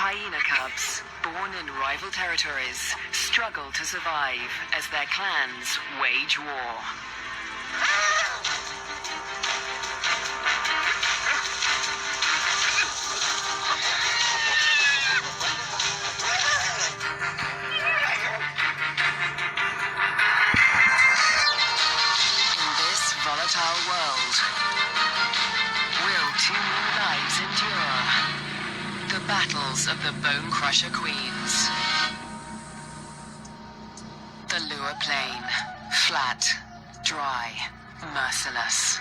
hyena cubs, born in rival territories, struggle to survive as their clans wage war. In this volatile world, will two new lives endure? The battles of the Bone Crusher Queens. The Lua Plain. Flat, dry, merciless.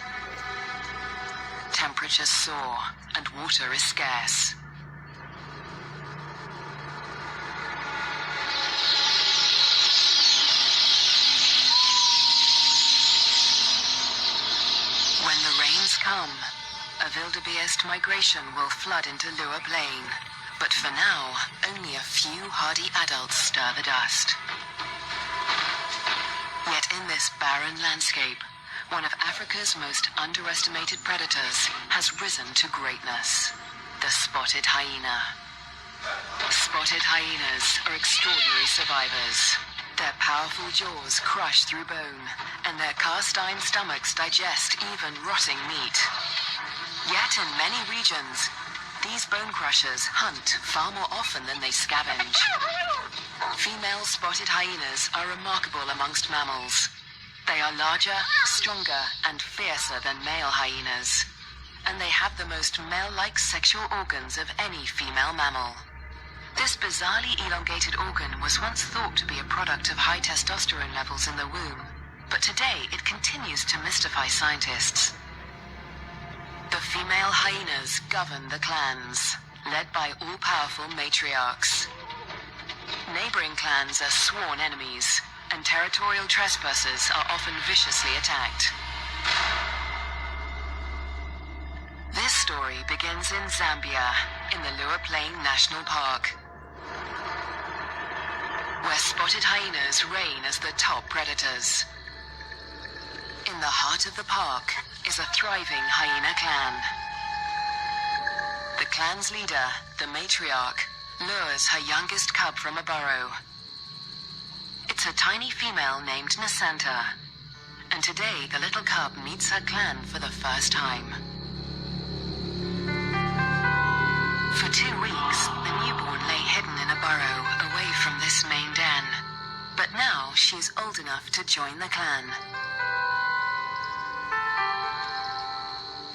Temperatures soar and water is scarce. When the rains come, a wildebeest migration will flood into Lua Plain. But for now, only a few hardy adults stir the dust. Yet in this barren landscape, one of Africa's most underestimated predators has risen to greatness: the spotted hyena. Spotted hyenas are extraordinary survivors. Their powerful jaws crush through bone, and their cast-iron stomachs digest even rotting meat. Yet in many regions, these bone crushers hunt far more often than they scavenge. Female spotted hyenas are remarkable amongst mammals. They are larger, stronger, and fiercer than male hyenas. And they have the most male-like sexual organs of any female mammal. This bizarrely elongated organ was once thought to be a product of high testosterone levels in the womb, but today it continues to mystify scientists. The female hyenas govern the clans, led by all-powerful matriarchs. Neighboring clans are sworn enemies, and territorial trespassers are often viciously attacked. This story begins in Zambia, in the Lua Plain National Park, where spotted hyenas reign as the top predators. In the heart of the park is a thriving hyena clan. The clan's leader, the matriarch, lures her youngest cub from a burrow. It's a tiny female named Nasanta, and today the little cub meets her clan for the first time. For 2 weeks, the newborn lay hidden in a burrow away from this main den, but now she's old enough to join the clan.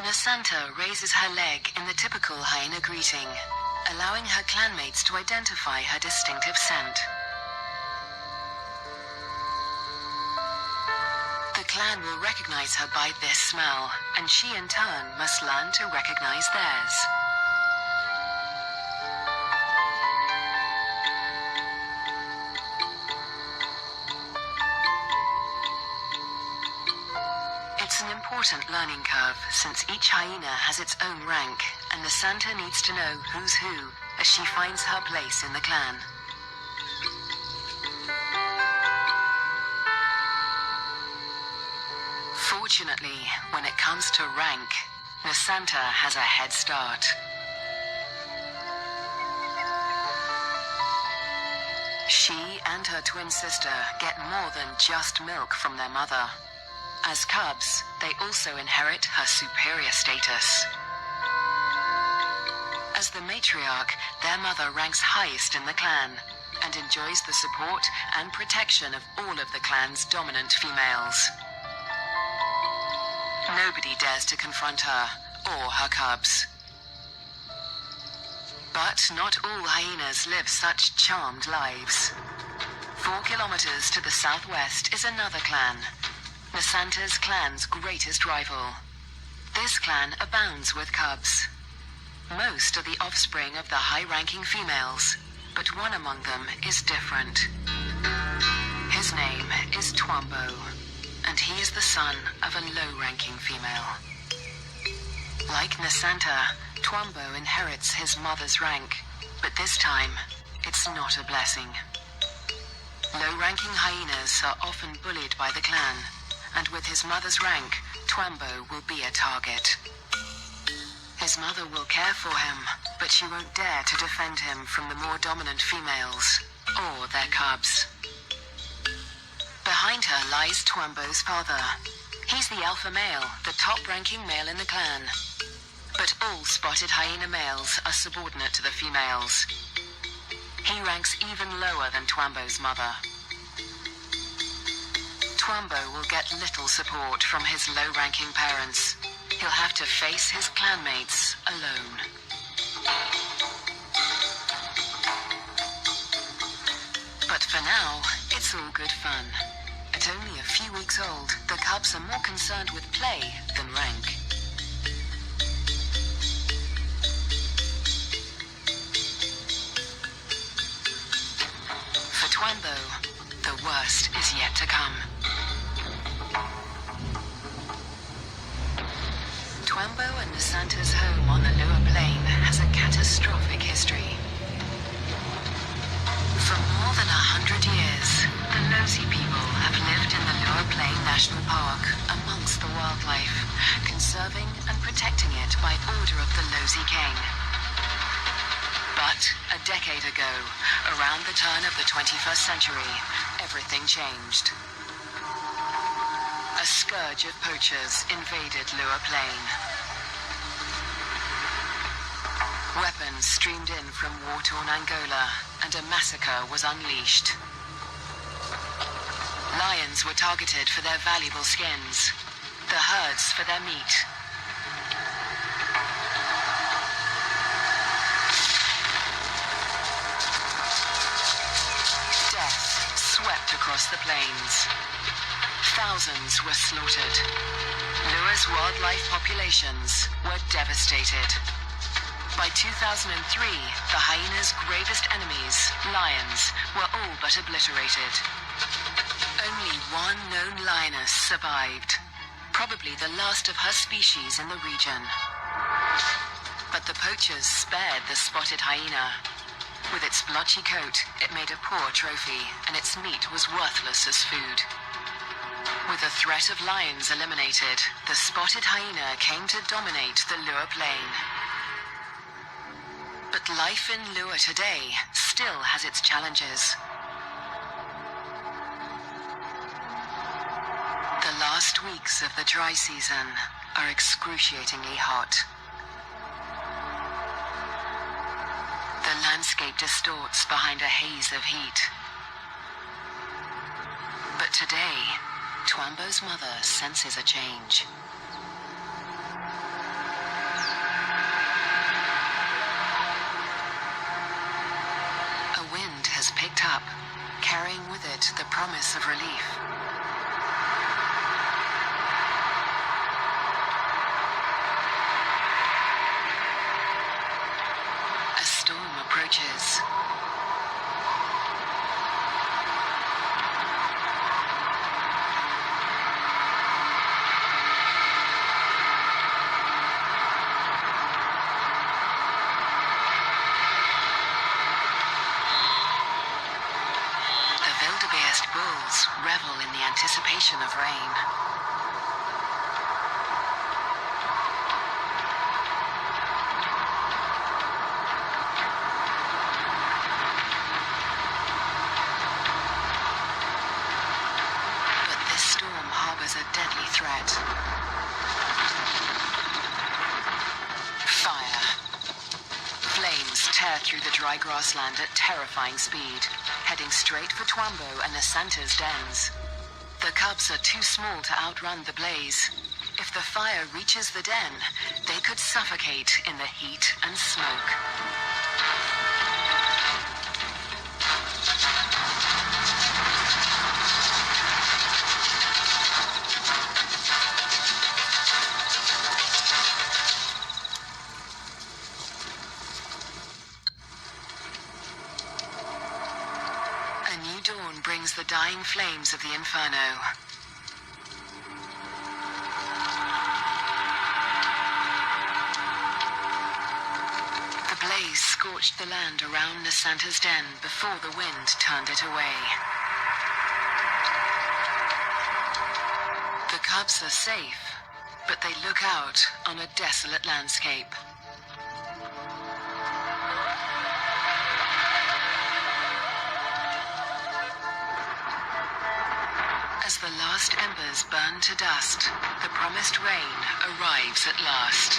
Nasanta raises her leg in the typical hyena greeting, allowing her clanmates to identify her distinctive scent. The clan will recognize her by this smell, and she in turn must learn to recognize theirs. It's an important learning curve, since each hyena has its own rank, and Nasanta needs to know who's who as she finds her place in the clan. Fortunately, when it comes to rank, Nasanta has a head start. She and her twin sister get more than just milk from their mother. As cubs, they also inherit her superior status. As the matriarch, their mother ranks highest in the clan and enjoys the support and protection of all of the clan's dominant females. Nobody dares to confront her or her cubs. But not all hyenas live such charmed lives. 4 kilometers to the southwest is another clan, Nasanta's clan's greatest rival. This clan abounds with cubs. Most are the offspring of the high-ranking females, but one among them is different. His name is Twambo, and he is the son of a low-ranking female. Like Nasanta, Twambo inherits his mother's rank, but this time, it's not a blessing. Low-ranking hyenas are often bullied by the clan, and with his mother's rank, Twambo will be a target. His mother will care for him, but she won't dare to defend him from the more dominant females or their cubs. Behind her lies Twambo's father. He's the alpha male, the top-ranking male in the clan. But all spotted hyena males are subordinate to the females. He ranks even lower than Twambo's mother. Twambo will get little support from his low-ranking parents. He'll have to face his clanmates alone. But for now, it's all good fun. At only a few weeks old, the cubs are more concerned with play than rank. For Twambo, the worst is yet to come. Twambo and Nasanta's home on the Lua Plain has a catastrophic history. For more than 100 years, the Lozi people have lived in the Lua Plain National Park amongst the wildlife, conserving and protecting it by order of the Lozi King. But a decade ago, around the turn of the 21st century, everything changed. A scourge of poachers invaded Lua Plain. Weapons streamed in from war-torn Angola, and a massacre was unleashed. Lions were targeted for their valuable skins, the herds for their meat. Death swept across the plains. Thousands were slaughtered. Lua's wildlife populations were devastated. By 2003, the hyena's gravest enemies, lions, were all but obliterated. Only one known lioness survived, probably the last of her species in the region. But the poachers spared the spotted hyena. With its blotchy coat, it made a poor trophy, and its meat was worthless as food. With the threat of lions eliminated, the spotted hyena came to dominate the Lua Plain. But life in Lua today still has its challenges. The last weeks of the dry season are excruciatingly hot. The landscape distorts behind a haze of heat. But today, Twambo's mother senses a change. A wind has picked up, carrying with it the promise of relief. A storm approaches. Bulls revel in the anticipation of rain. But this storm harbors a deadly threat. Fire. Flames tear through the dry grassland at terrifying speed, heading straight for Twambo and Nasanta's dens. The cubs are too small to outrun the blaze. If the fire reaches the den, they could suffocate in the heat and smoke. Dawn brings the dying flames of the inferno. The blaze scorched the land around Nasanta's den before the wind turned it away. The cubs are safe, but they look out on a desolate landscape. last embers burn to dust, the promised rain arrives at last.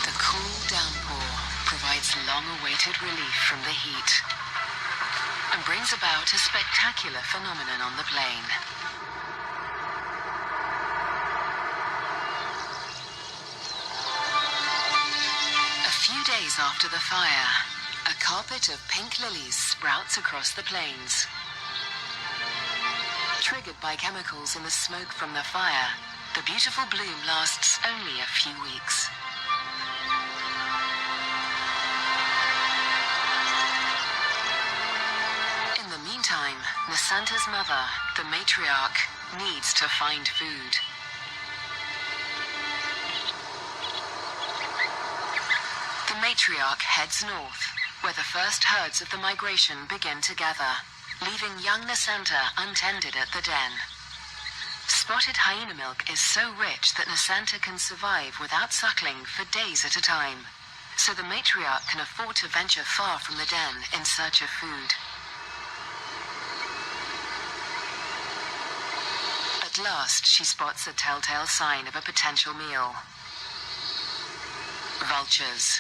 The cool downpour provides long-awaited relief from the heat and brings about a spectacular phenomenon on the plain. A few days after the fire, a carpet of pink lilies sprouts across the plains. Triggered by chemicals in the smoke from the fire, the beautiful bloom lasts only a few weeks. In the meantime, Nisanta's mother, the matriarch, needs to find food. The matriarch heads north, where the first herds of the migration begin to gather, leaving young Nisanta untended at the den. Spotted hyena milk is so rich that Nisanta can survive without suckling for days at a time, so the matriarch can afford to venture far from the den in search of food. At last, she spots a telltale sign of a potential meal. Vultures.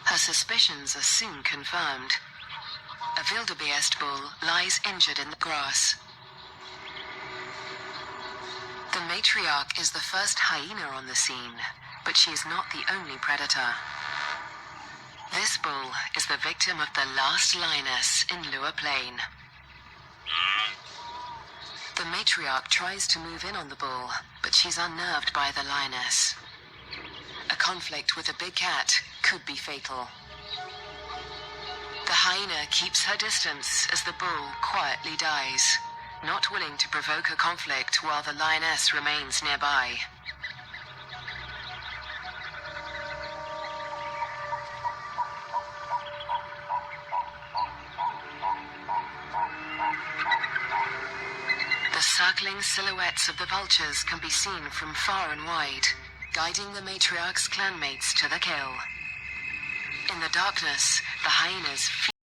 Her suspicions are soon confirmed. A wildebeest bull lies injured in the grass. The matriarch is the first hyena on the scene, but she is not the only predator. This bull is the victim of the last lioness in Lua Plain. The matriarch tries to move in on the bull, but she's unnerved by the lioness. A conflict with a big cat could be fatal. The hyena keeps her distance as the bull quietly dies, not willing to provoke a conflict while the lioness remains nearby. The circling silhouettes of the vultures can be seen from far and wide, guiding the matriarch's clanmates to the kill. In the darkness, the hyenas